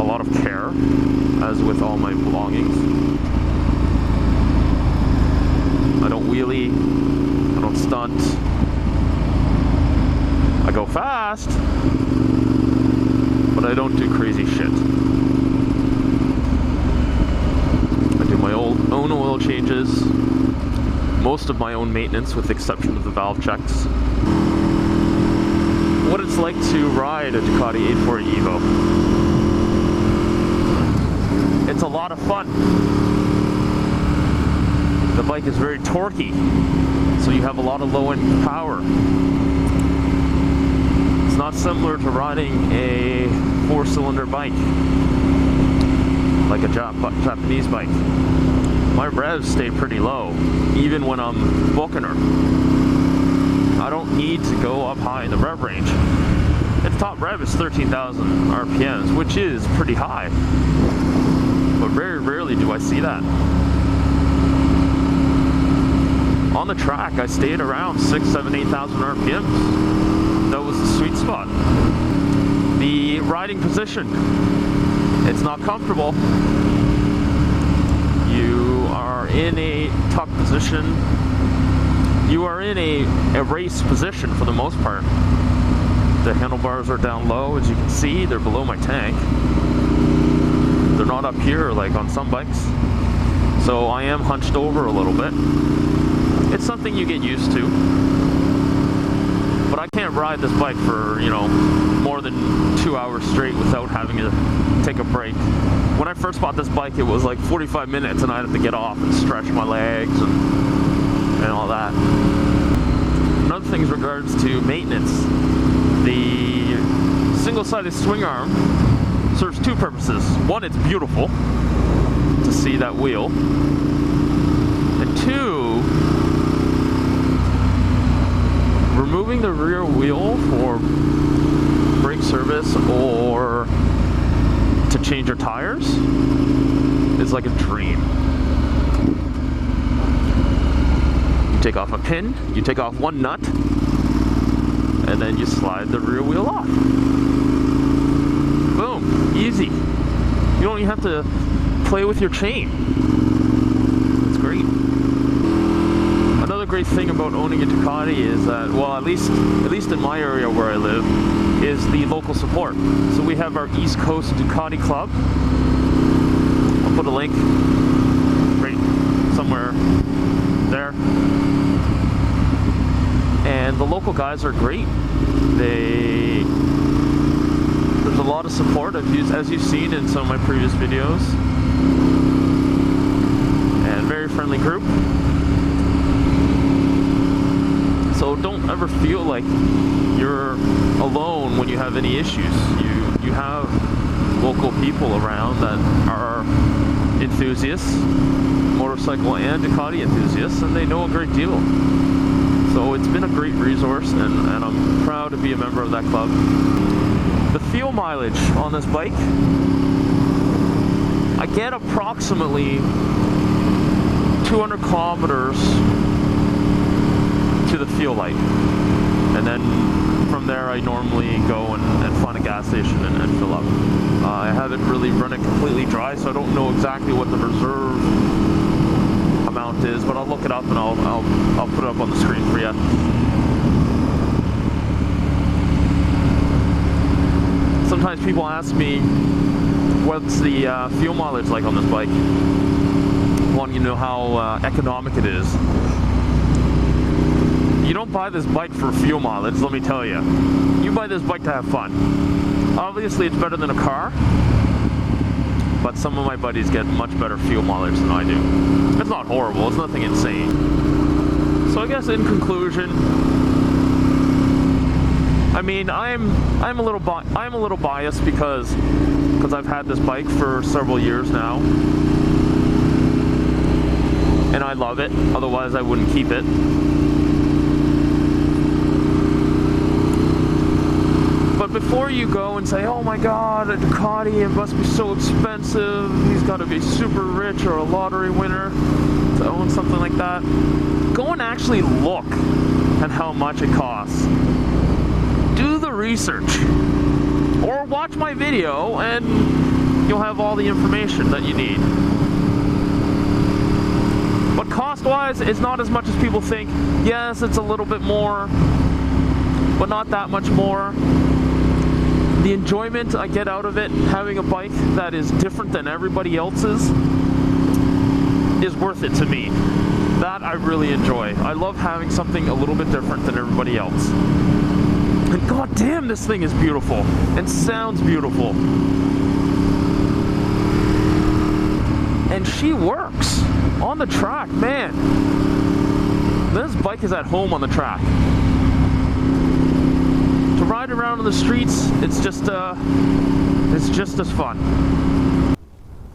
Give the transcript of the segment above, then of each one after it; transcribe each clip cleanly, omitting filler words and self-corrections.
a lot of care, as with all my belongings. I don't wheelie, I don't stunt. I go fast, but I don't do crazy shit. I do my own oil changes, most of my own maintenance with the exception of the valve checks. What it's like to ride a Ducati 840 Evo. It's a lot of fun. The bike is very torquey, so you have a lot of low-end power. It's not similar to riding a 4-cylinder bike, like a Japanese bike. My revs stay pretty low, even when I'm booking her. I don't need to go up high in the rev range. Its top rev is 13,000 RPMs, which is pretty high. But very rarely do I see that. On the track, I stayed around 6,000, 7,000, 8,000 RPMs. That was the sweet spot. The riding position, it's not comfortable. You are in a tuck position. You are in a race position for the most part. The handlebars are down low, as you can see. They're below my tank. They're not up here like on some bikes. So I am hunched over a little bit. It's something you get used to. But I can't ride this bike for, more than 2 hours straight without having to take a break. When I first bought this bike, it was like 45 minutes and I'd have to get off and stretch my legs and all that. Another thing in regards to maintenance, the single-sided swing arm serves two purposes. One, it's beautiful to see that wheel. And two, removing the rear wheel for brake service or to change your tires is like a dream. You take off a pin, you take off one nut, and then you slide the rear wheel off. Boom, easy. You don't even have to play with your chain. It's great. Another great thing about owning a Ducati is that, well, at least in my area where I live, is the local support. So we have our East Coast Ducati Club. I'll put a link right somewhere there. And the local guys are great. There's a lot of support, as you've seen in some of my previous videos. And very friendly group. So don't ever feel like you're alone when you have any issues. You have local people around that are enthusiasts, motorcycle and Ducati enthusiasts, and they know a great deal. So it's been a great resource, and I'm proud to be a member of that club. The fuel mileage on this bike, I get approximately 200 kilometers to the fuel light, and then from there I normally go and find a gas station and fill up. I haven't really run it completely dry, so I don't know exactly what the reserve amount is, but I'll look it up and I'll put it up on the screen for you. Sometimes people ask me what's the fuel mileage like on this bike, wanting to know how economic it is. You don't buy this bike for fuel mileage, let me tell you. You buy this bike to have fun. Obviously it's better than a car, but some of my buddies get much better fuel mileage than I do. It's not horrible, it's nothing insane. So I guess in conclusion, I mean, I'm a little biased because I've had this bike for several years now, and I love it. Otherwise, I wouldn't keep it. But before you go and say, "Oh my God, a Ducati, it must be so expensive. He's got to be super rich or a lottery winner to own something like that," go and actually look at how much it costs. Do the research. or watch my video and you'll have all the information that you need. But cost-wise, it's not as much as people think. Yes, it's a little bit more, but not that much more. The enjoyment I get out of it, having a bike that is different than everybody else's, is worth it to me. That I really enjoy. I love having something a little bit different than everybody else. And god damn, this thing is beautiful and sounds beautiful. And she works on the track, man. This bike is at home on the track. To ride around on the streets, it's just as fun.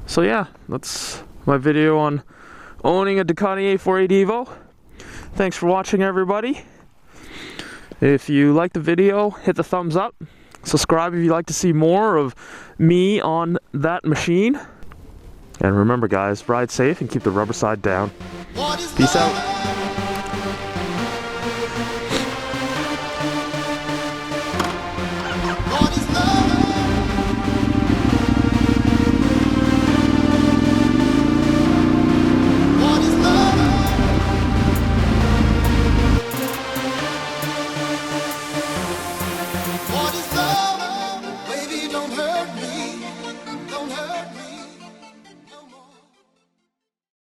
So yeah, that's my video on owning a Ducati A48 Evo. Thanks for watching, everybody. If you like the video, hit the thumbs up. Subscribe if you'd like to see more of me on that machine. And remember guys, ride safe and keep the rubber side down. Peace out.